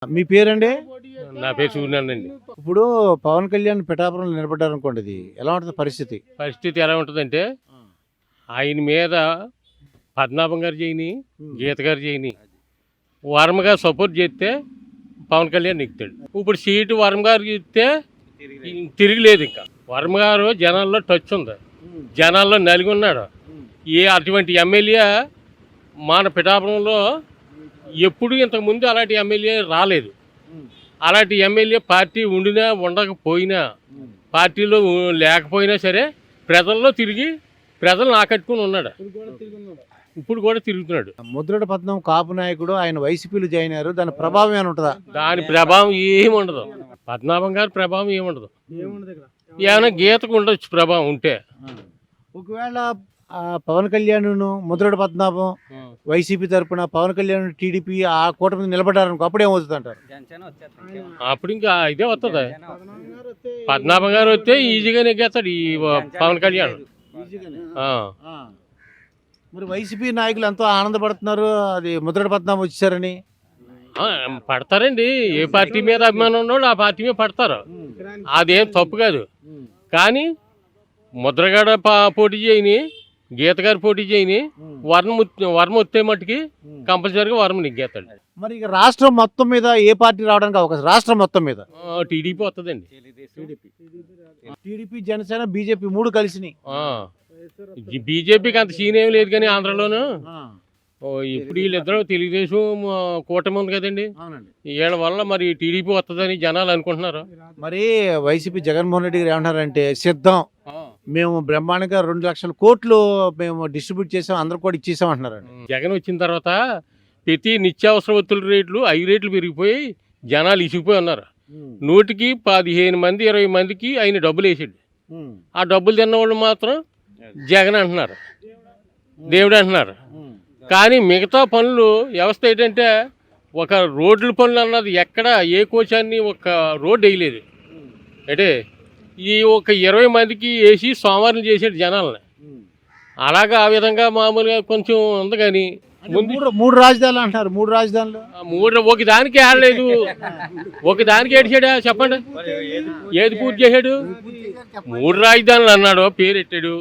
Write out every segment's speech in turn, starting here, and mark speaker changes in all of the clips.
Speaker 1: మీ పేరండి?
Speaker 2: నా పేరు సూర్యనారాయణ అండి.
Speaker 1: ఇప్పుడు పవన్ కళ్యాణ్ పిఠాపురంలో నిలబడ్డారు అనుకోండి, ఇది ఎలా ఉంటుంది పరిస్థితి?
Speaker 2: పరిస్థితి ఎలా ఉంటుందంటే ఆయన మీద పద్మనాభం గారు చేయని, గీత గారు చేయని, వర్మ గారు సపోర్ట్ చేస్తే పవన్ కళ్యాణ్ నెక్కుతాడు. ఇప్పుడు సీటు వర్మ గారికి ఇస్తే తిరిగిలేదు. ఇంకా వర్మ గారు జనాల్లో టచ్ ఉంది, జనాల్లో నలిగి ఉన్నాడు. అటువంటి ఎమ్మెల్యే మన పిఠాపురంలో ఎప్పుడు ఇంతకుముందు అలాంటి ఎమ్మెల్యే రాలేదు. అలాంటి ఎమ్మెల్యే పార్టీ ఉండినా ఉండకపోయినా, పార్టీలో లేకపోయినా సరే ప్రజల్లో తిరిగి ప్రజలను ఆకట్టుకుని ఉన్నాడు. ఇప్పుడు కూడా తిరుగుతున్నాడు.
Speaker 1: ముద్రగడ పద్మనాభం కాపు నాయకుడు, ఆయన వైసీపీలో జాయిన్ అయ్యారు. దాని ప్రభావం ఏమైనా ఉంటుందా?
Speaker 2: దాని ప్రభావం ఏమి ఉండదు. పద్మనాభం గారి ప్రభావం ఏముండదు. ఏమైనా గీతకు ఉండొచ్చు ప్రభావం ఉంటే.
Speaker 1: ఒకవేళ పవన్ కళ్యాణ్ ముద్రగడ పద్మనాభం వైసీపీ తరఫున, పవన్ కళ్యాణ్ టీడీపీ ఆ కూటమి నిలబడ్డారనుకో, అప్పుడు ఏమవుతుంది అంటారు?
Speaker 2: అప్పుడు ఇంకా ఇదే వస్తుంది. పద్మనాభం గారు వస్తే ఈజీగా నెగ్గేస్తాడు ఈ పవన్ కళ్యాణ్.
Speaker 1: మరి వైసీపీ నాయకులు ఎంతో ఆనందపడుతున్నారు, అది ముద్రగడ పద్మనాభం వచ్చారని.
Speaker 2: పడతారండి. ఏ పార్టీ మీద అభిమానం ఉన్నాడు ఆ పార్టీ మీద పడతారు. అదేం తప్పు కాదు. కానీ ముద్రగడ పోటీ చేయని, గీత గారు పోటీ చేయని, వర్మ వస్తే మట్టుకి కంపల్సరీగా వర్మ నెగ్గేస్తాడు.
Speaker 1: మరి ఇక రాష్ట్రం మొత్తం మీద ఏ పార్టీ రావడానికి అవకాశం? రాష్ట్రం మొత్తం మీద
Speaker 2: టీడీపీ వస్తుందండి.
Speaker 1: టీడీపీ, జనసేన, బీజేపీ మూడు కలిసినాయి.
Speaker 2: బీజేపీకి అంత సీన్ ఏమి లేదు, కానీ ఆంధ్రలోను ఇప్పుడు వీళ్ళిద్దరూ తెలుగుదేశం కూటమి ఉంది కదండి, వీళ్ళ వల్ల మరి టీడీపీ వస్తుందని జనాలు అనుకుంటున్నారు.
Speaker 1: మరి వైసీపీ జగన్మోహన్ రెడ్డి గారు ఏమంటారంటే, సిద్ధం, మేము బ్రహ్మాండంగా 2 లక్షల కోట్లు మేము డిస్ట్రిబ్యూట్ చేసాం, అందరు కూడా ఇచ్చేసాం అంటున్నారు.
Speaker 2: జగన్ వచ్చిన తర్వాత ప్రతి నిత్యావసర వస్తువుల రేట్లు 5 రేట్లు పెరిగిపోయి జనాలు ఇసిగిపోయి ఉన్నారు. 100కి 15 మంది 20 మందికి ఆయన డబ్బులు వేసాడు. ఆ డబ్బులు తిన్నవాళ్ళు మాత్రం జగన్ అంటున్నారు, దేవుడు అంటున్నారు. కానీ మిగతా పనులు వ్యవస్థ ఏంటంటే, ఒక రోడ్ల పనులు అన్నది ఎక్కడ ఏ కోశాన్ని ఒక రోడ్డు వేయలేదు. అంటే ఈ ఒక 20 మందికి వేసి సోమవారం చేసాడు జనాలని. అలాగా ఆ విధంగా మామూలుగా కొంచెం ఉంది. కానీ
Speaker 1: మూడు రాజధానులు అంటారు. 3 రాజధానులు
Speaker 2: ఒక దానికి ఆడలేదు, ఒక దానికి ఏడిచాడా చెప్పండి? ఏది పూర్తి చేశాడు? 3 రాజధానులు అన్నాడు, పేరెట్టాడు.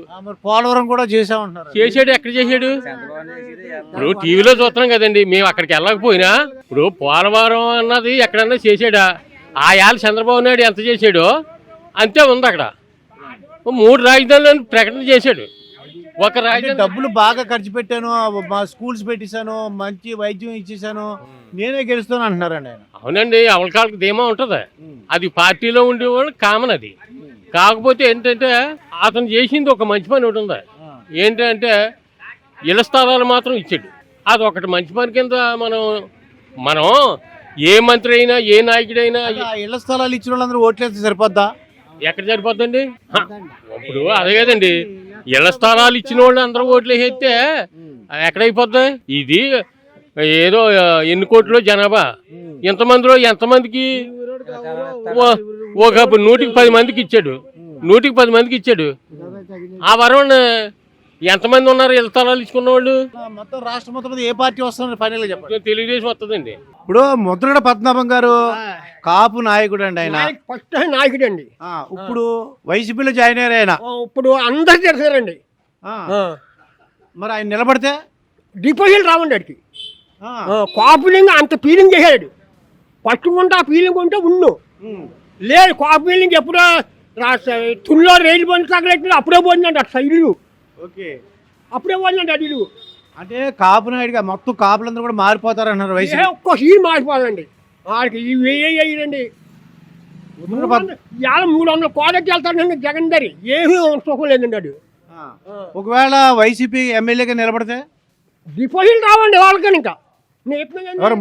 Speaker 1: పోలవరం కూడా చేసామంటున్నారు.
Speaker 2: చేశాడు. ఎక్కడ చేశాడు? ఇప్పుడు టీవీలో చూస్తున్నాం కదండి. మేము అక్కడికి వెళ్ళకపోయినా ఇప్పుడు పోలవరం అన్నది ఎక్కడన్నా చేశాడా? ఆయాల చంద్రబాబు నాయుడు ఎంత చేశాడో అంతే ఉంది అక్కడ. 3 రాజధానులను ప్రకటన చేశాడు. ఒక రాజధాని
Speaker 1: డబ్బులు బాగా ఖర్చు పెట్టాను, మా స్కూల్స్ పెట్టేశాను, మంచి వైద్యం ఇచ్చేసాను, నేనే గెలుస్తాను అంటున్నారండి ఆయన.
Speaker 2: అవునండి, అవలకాలకు ధీమా ఉంటుంది. అది పార్టీలో ఉండేవాళ్ళు కామన్. అది కాకపోతే ఏంటంటే, అతను చేసింది ఒక మంచి పని ఒకటి ఉంది. ఏంటంటే ఇళ్ల స్థలాలు మాత్రం ఇచ్చాడు. అది ఒకటి మంచి పని కింద మనం ఏ మంత్రి అయినా ఏ నాయకుడైనా
Speaker 1: ఇళ్ల స్థలాలు ఇచ్చిన వాళ్ళందరూ ఓట్లేస్తే సరిపోద్దా?
Speaker 2: ఎక్కడ సరిపోద్దండి? ఇప్పుడు అదే కదండి, ఇళ్ల స్థలాలు ఇచ్చిన వాళ్ళు అందరూ ఓట్లు వేస్తే ఎక్కడైపోద్ది? ఇది ఏదో ఎన్ని కోట్లు జనాభా, ఎంతమందిలో ఎంతమందికి ఒక 100కి 10 మందికి ఇచ్చాడు. 100కి 10 మందికి ఇచ్చాడు. ఆ వరం ఎంతమంది ఉన్నారు ఇళ్ల స్థలాలు ఇచ్చుకున్న వాళ్ళు?
Speaker 1: మొత్తం రాష్ట్రం మొత్తం ఏ పార్టీ వస్తుంది ఫైనల్ గా చెప్పండి?
Speaker 2: తెలుగుదేశం వస్తుందండి.
Speaker 1: ఇప్పుడు ముద్రగడ పద్మనాభం గారు కాపు నాయకుడు అండి, ఆయన
Speaker 3: ఫస్ట్ నాయకుడు అండి.
Speaker 1: ఇప్పుడు వైసీపీలో జాయిన్ అయ్యారు ఆయన.
Speaker 3: ఇప్పుడు అందరు తెలిసారండి.
Speaker 1: మరి ఆయన నిలబడితే
Speaker 3: డిపాజిట్ రావండి వాడికి. కాపులింగ్ అంత ఫీలింగ్ చేశాడు. పట్టుకుంటే ఆ ఫీలింగ్ ఉంటే ఉండు, లేదు కాపు ఫీలింగ్ ఎప్పుడో తుల్లో రైలు బండి తగలెట్టిన అప్పుడే పోయిందండి అటు సైడ్లు. అప్పుడే పోయిందండి అడిలు.
Speaker 1: అంటే కాపు నాయుడుగా మొత్తం కాపులందరూ కూడా మారిపోతారు అన్నారు వైసీపీ.
Speaker 3: ఒక్క సీన్ మారిపోదండి వాడికి. ఇవి వేయండి 300 కోటకి వెళ్తాడండి జగన్ గారి. ఏమీ సుఖం లేదండి అది.
Speaker 1: ఒకవేళ వైసీపీ ఎమ్మెల్యేగా నిలబడితే
Speaker 3: డిపాజిట్ రావండి వాళ్ళకని. ఇంకా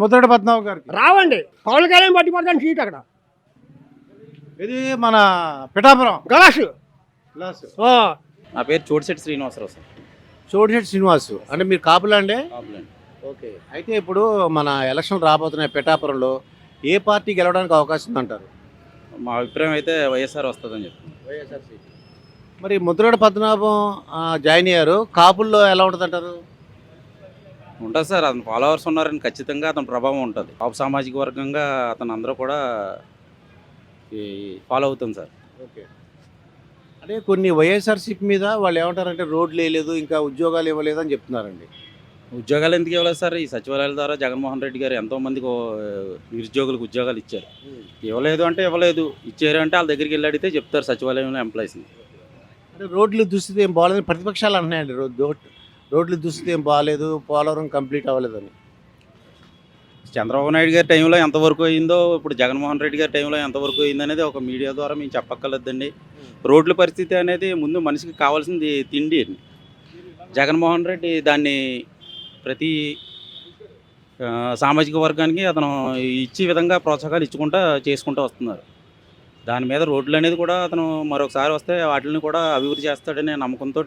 Speaker 1: ముద్రగడ పద్మనాభం గారు
Speaker 3: రావండి. పవన్ కళ్యాణ్ పట్టిపోతాను సీట్ అక్కడ.
Speaker 1: ఇది మన పిఠాపురం
Speaker 3: గలాసు.
Speaker 4: నా పేరు చోటిశెట్టి శ్రీనివాసరావు సార్.
Speaker 1: చోటిశెట్టి శ్రీనివాసు అంటే మీరు కాపులా అండి? ఓకే. అయితే ఇప్పుడు మన ఎలక్షన్ రాబోతున్నాయి పిఠాపురంలో, ఏ పార్టీ గెలవడానికి అవకాశం ఉందంటారు?
Speaker 4: మా అభిప్రాయం అయితే వైఎస్ఆర్ వస్తుందని చెప్పి.
Speaker 1: వైఎస్ఆర్సీపీ. మరి ముద్రగడ పద్మనాభం జాయిన్ అయ్యారు, కాపుల్లో ఎలా ఉంటుంది అంటారు?
Speaker 4: ఉంటుంది సార్. అతను ఫాలోవర్స్ ఉన్నారని ఖచ్చితంగా అతని ప్రభావం ఉంటుంది. కాపు సామాజిక వర్గంగా అతను అందరూ కూడా ఫాలో అవుతుంది సార్.
Speaker 1: ఓకే. అంటే కొన్ని వైఎస్ఆర్సీపీ మీద వాళ్ళు ఏమంటారంటే రోడ్లు వేయలేదు, ఇంకా ఉద్యోగాలు ఇవ్వలేదు అని చెప్తున్నారండి.
Speaker 4: ఉద్యోగాలు ఎందుకు ఇవ్వలేదు సార్? ఈ సచివాలయాల ద్వారా జగన్మోహన్ రెడ్డి గారు ఎంతోమందికి నిరుద్యోగులకు ఉద్యోగాలు ఇచ్చారు. ఇవ్వలేదు అంటే ఇవ్వలేదు, ఇచ్చారు అంటే వాళ్ళ దగ్గరికి వెళ్ళి అడిగితే చెప్తారు సచివాలయంలో ఎంప్లాయీస్ని.
Speaker 1: అంటే రోడ్లు దుస్థితి ఏం బాగాలేదు ప్రతిపక్షాలు అంటున్నాయండి. రోడ్లు దుస్థితి ఏం బాగాలేదు, పోలవరం కంప్లీట్ అవ్వలేదని.
Speaker 4: చంద్రబాబు నాయుడు గారి టైంలో ఎంతవరకు అయిందో, ఇప్పుడు జగన్మోహన్ రెడ్డి గారి టైంలో ఎంతవరకు అయింది అనేది ఒక మీడియా ద్వారా మేము చెప్పక్కర్లేదండి. రోడ్ల పరిస్థితి అనేది ముందు మనిషికి కావాల్సింది తిండి. జగన్మోహన్ రెడ్డి దాన్ని ప్రతి సామాజిక వర్గానికి అతను ఇచ్చే విధంగా ప్రోత్సాహాలు ఇచ్చుకుంటా చేసుకుంటూ వస్తున్నారు. దాని మీద రోడ్లు అనేది కూడా అతను మరొకసారి వస్తే వాటిని కూడా అభివృద్ధి చేస్తాడనే నమ్మకంతో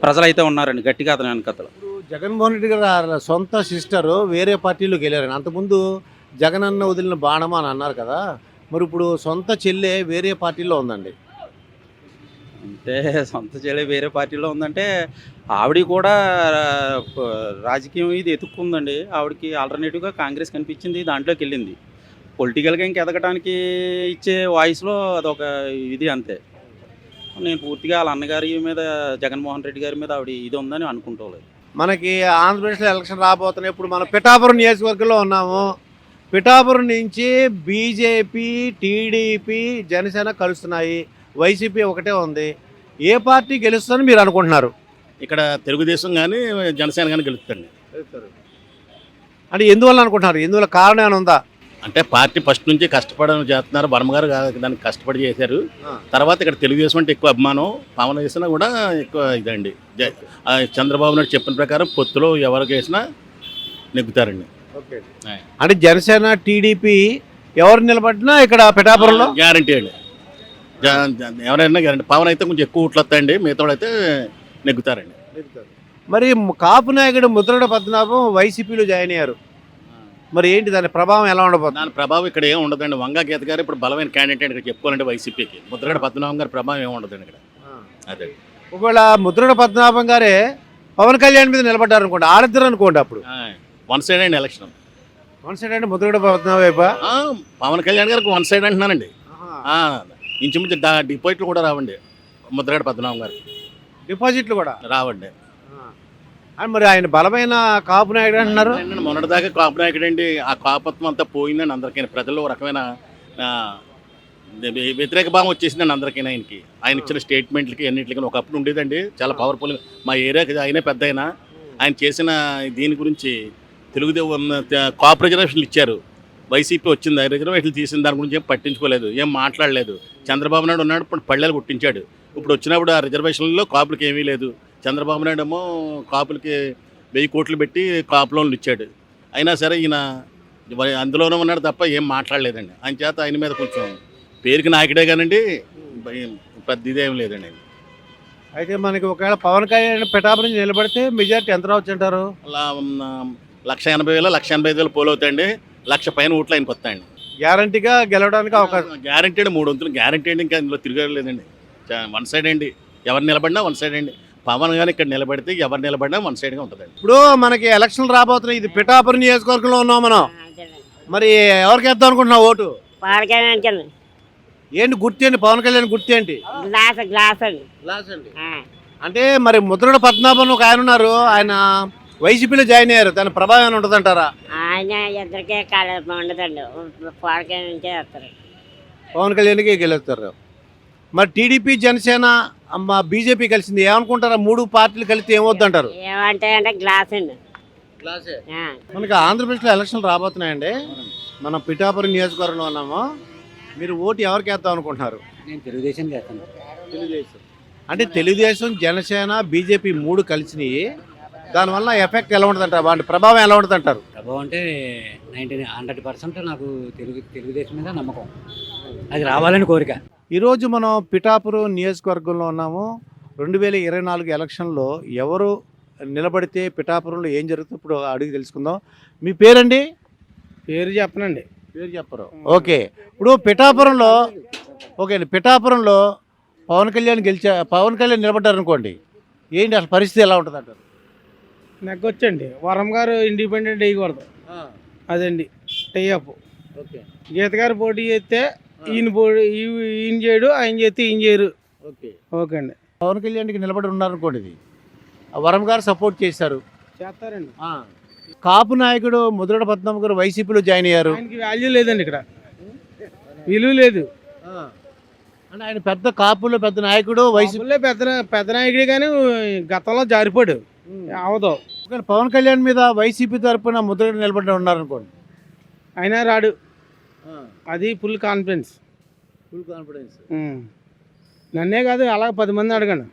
Speaker 4: ప్రజలైతే ఉన్నారండి గట్టిగా అతని వెనకతలు.
Speaker 1: ఇప్పుడు జగన్మోహన్ రెడ్డి గారు సొంత సిస్టరు వేరే పార్టీలోకి వెళ్ళారని, అంతకుముందు జగనన్న వదిలిన బాణం అని అన్నారు కదా, మరి ఇప్పుడు సొంత చెల్లె వేరే పార్టీలో ఉందండి.
Speaker 4: అంటే సొంత చెల్లి వేరే పార్టీలో ఉందంటే ఆవిడ కూడా రాజకీయం ఇది ఎత్తుక్కుందండి. ఆవిడకి ఆల్టర్నేటివ్గా కాంగ్రెస్ కనిపించింది, దాంట్లోకి వెళ్ళింది. పొలిటికల్గా ఇంక ఎదగటానికి ఇచ్చే వాయిస్లో అదొక ఇది అంతే. నేను పూర్తిగా వాళ్ళ అన్నగారి మీద జగన్మోహన్ రెడ్డి గారి మీద ఆవిడ ఇది ఉందని అనుకుంటలేదు.
Speaker 1: మనకి ఆంధ్రప్రదేశ్లో ఎలక్షన్ రాబోతున్నాయి. ఇప్పుడు మనం పిఠాపురం నియోజకవర్గంలో ఉన్నాము. పిఠాపురం నుంచి బీజేపీ, టీడీపీ, జనసేన కలుస్తున్నాయి. వైసీపీ ఒకటే ఉంది. ఏ పార్టీ గెలుస్తుందని మీరు అనుకుంటున్నారు?
Speaker 5: ఇక్కడ తెలుగుదేశం కానీ జనసేన కానీ గెలుస్తుంది.
Speaker 1: అంటే ఎందువల్ల అనుకుంటున్నారు? ఎందువల్ల కారణం ఏమైనా ఉందా?
Speaker 5: అంటే పార్టీ ఫస్ట్ నుంచి కష్టపడడం చేస్తున్నారు. వర్మ గారు దానికి కష్టపడి చేశారు. తర్వాత ఇక్కడ తెలుగుదేశం అంటే ఎక్కువ అభిమానం, పవన్ చేసినా కూడా ఎక్కువ ఇదండి. చంద్రబాబు నాయుడు చెప్పిన ప్రకారం పొత్తులో ఎవరికి వేసినా నెగ్గుతారండి.
Speaker 1: అంటే జనసేన, టీడీపీ ఎవరు నిలబడినా ఇక్కడ పిఠాపురంలో
Speaker 5: గ్యారంటీ అండి. ఎవరైనా గ్యారంటీ. పవన్ అయితే కొంచెం ఎక్కువ ఓట్లు వస్తాయండి, మిగతా అయితే నెగ్గుతారండి.
Speaker 1: మరి కాపు నాయకుడు ముద్రగడ పద్మనాభం వైసీపీలో జాయిన్ అయ్యారు. మరి ఏంటి దాని ప్రభావం ఎలా ఉండబోతుంది?
Speaker 5: దాని ప్రభావం ఇక్కడ ఏం ఉండదండి. వంగా గీత గారు ఇప్పుడు బలమైన క్యాండిడేట్ ఇక్కడ చెప్పుకోవాలంటే వైసీపీకి. ముద్రగడ పద్మనాభం గారి ప్రభావం ఏమి ఉండదండి ఇక్కడ. అదే
Speaker 1: ఒకవేళ ముద్రగడ పద్మనాభం గారే పవన్ కళ్యాణ్ మీద నిలబడ్డారు అనుకోండి, ఆడిద్దరు అనుకోండి, అప్పుడు
Speaker 5: వన్ సైడ్ అండి ఎలక్షన్.
Speaker 1: వన్ సైడ్ అంటే ముద్రగడ పద్మనాభం వైపా?
Speaker 5: పవన్ కళ్యాణ్ గారికి వన్ సైడ్ అంటున్నానండి. ఇంచుమించు డిపాజిట్లు కూడా రావండి ముద్రగడ పద్మనాభం గారికి.
Speaker 1: డిపాజిట్లు కూడా
Speaker 5: రావండి.
Speaker 1: మరి ఆయన బలమైన కాపు నాయుడు అంటున్నారు.
Speaker 5: మొన్నటిదాకా కాపు నాయకుడు అండి. ఆ కాపత్వం అంతా పోయిందండి అందరికీ. ప్రజల్లో ఒక రకమైన వ్యతిరేక భావం వచ్చేసిందండి అందరికీ. ఆయన ఇచ్చిన స్టేట్మెంట్లకి అన్నింటికి ఒకప్పుడు ఉండేదండి చాలా పవర్ఫుల్. మా ఏరియాకి ఆయనే పెద్ద ఆయన చేసిన దీని గురించి కాపు రిజర్వేషన్లు ఇచ్చారు. వైసీపీ వచ్చింది, రిజర్వేషన్లు తీసిన దాని గురించి ఏం పట్టించుకోలేదు, ఏం మాట్లాడలేదు. చంద్రబాబు నాయుడు ఉన్నాడు, ఇప్పుడు పళ్ళెలు కొట్టించాడు. ఇప్పుడు వచ్చినప్పుడు ఆ రిజర్వేషన్లలో కాపులకి ఏమీ లేదు. చంద్రబాబు నాయుడు ఏమో కాపులకి 1000 కోట్లు పెట్టి కాపు లోన్లు ఇచ్చాడు. అయినా సరే ఈయన అందులోనే ఉన్నాడు తప్ప ఏం మాట్లాడలేదండి. ఆయన చేత ఆయన మీద కొంచెం పేరుకి నాయకుడే కానండి, పెద్ద ఇదేం లేదండి.
Speaker 1: అయితే మనకి ఒకవేళ పవన్ కళ్యాణ్ పిఠాపురం నిలబడితే మెజారిటీ ఎంత రావచ్చు అంటారు?
Speaker 5: అలా 1,80,000 1,85,000 పోలు అవుతాయండి. 1,00,000 పైన ఓట్లు ఆయనకు వస్తాయండి.
Speaker 1: గ్యారంటీగా గెలవడానికి అవకాశం
Speaker 5: గ్యారంటీ 3 వంతులు గ్యారంటీ అండి. ఇంకా ఇందులో తిరగలేదండి. వన్ సైడ్ అండి. ఎవరు నిలబడినా వన్ సైడ్ అండి. పవన్ కానీ ఇక్కడ నిలబడితే ఎవరు నిలబడినా వన్ సైడ్గా ఉంటుందండి.
Speaker 1: ఇప్పుడు మనకి ఎలక్షన్లు రాబోతున్నాయి. ఇది పిఠాపురం నియోజకవర్గంలో ఉన్నాం మనం. మరి ఎవరికి వేద్దాం అనుకుంటున్నావు ఓటు? ఏంటి గుర్తు ఏంటి? పవన్ కళ్యాణ్ గుర్తు ఏంటి?
Speaker 3: గ్లాస్
Speaker 1: అండి. అంటే మరి ముద్రగడ పద్మనాభం ఒక ఆయన ఉన్నారు, ఆయన వైసీపీలో జాయిన్ అయ్యారు. దాని ప్రభావం ఏమైనా ఉంటుందంటారా?
Speaker 3: ఆయన ఇద్దరికే ఉండదండి.
Speaker 1: పవన్ కళ్యాణ్కి గెలుస్తారు. మరి టీడీపీ, జనసేన, బీజేపీ కలిసింది, ఏమనుకుంటారా? 3 పార్టీలు కలిస్తే ఏమవుద్దంటారు?
Speaker 3: ఏమంటాయంటే గ్లాస్ అండి.
Speaker 1: మనకి ఆంధ్రప్రదేశ్లో ఎలక్షన్లు రాబోతున్నాయండి. మనం పిఠాపురం నియోజకవర్గంలో ఉన్నాము. మీరు ఓటు ఎవరికి వేద్దాం అనుకుంటున్నారు?
Speaker 6: నేను తెలుగుదేశం చేస్తాను.
Speaker 1: తెలుగుదేశం అంటే తెలుగుదేశం, జనసేన, బీజేపీ 3 కలిసినాయి. దానివల్ల ఎఫెక్ట్ ఎలా ఉంటుంది అంటారు? వాటి ప్రభావం ఎలా ఉంటుంది అంటారు?
Speaker 6: ప్రభావం అంటే 100% నాకు తెలుగుదేశం మీద నమ్మకం. అది రావాలని కోరిక.
Speaker 1: ఈరోజు మనం పిఠాపురం నియోజకవర్గంలో ఉన్నాము. 2024 ఎలక్షన్లో ఎవరు నిలబడితే పిఠాపురంలో ఏం జరుగుతుందో ఇప్పుడు అడిగి తెలుసుకుందాం. మీ పేరండి?
Speaker 7: పేరు చెప్పనండి.
Speaker 1: పేరు చెప్పరు. ఓకే. ఇప్పుడు పిఠాపురంలో ఓకే అండి, పిఠాపురంలో పవన్ కళ్యాణ్ నిలబడ్డారు అనుకోండి, ఏంటి అసలు పరిస్థితి ఎలా ఉంటుంది అంటారు?
Speaker 7: నెగ్గొచ్చండి వరం గారు ఇండిపెండెంట్ వేయకూడదు అదండి టైఅప్.
Speaker 1: ఓకే
Speaker 7: గీత గారు పోటీ చేస్తే ఈయన చేయడు, ఆయన చేస్తే ఈయన చేయరు.
Speaker 1: ఓకే
Speaker 7: ఓకే అండి,
Speaker 1: పవన్ కళ్యాణ్కి నిలబడి ఉన్నారనుకోండి, ఇది వరం గారు సపోర్ట్ చేశారు.
Speaker 7: చేస్తారండి.
Speaker 1: కాపు నాయకుడు ముద్రగడ పద్మనాభం గారు వైసీపీలో జాయిన్ అయ్యారు.
Speaker 7: ఆయనకి వాల్యూ లేదండి, ఇక్కడ విలువ లేదు.
Speaker 1: అంటే ఆయన పెద్ద కాపులో పెద్ద నాయకుడు వైసీపీ.
Speaker 7: కాపులే పెద్ద నాయకుడే కానీ గతంలో జారిపోడు అవదు.
Speaker 1: కానీ పవన్ కళ్యాణ్ మీద వైసీపీ తరపున ముద్రగడ నిలబడి ఉన్నారనుకోండి,
Speaker 7: అయినా రాడు. అది ఫుల్ కాన్ఫిడెన్స్.
Speaker 1: Full confidence.
Speaker 7: నన్నే కాదు, అలా 10 మంది అడగండి.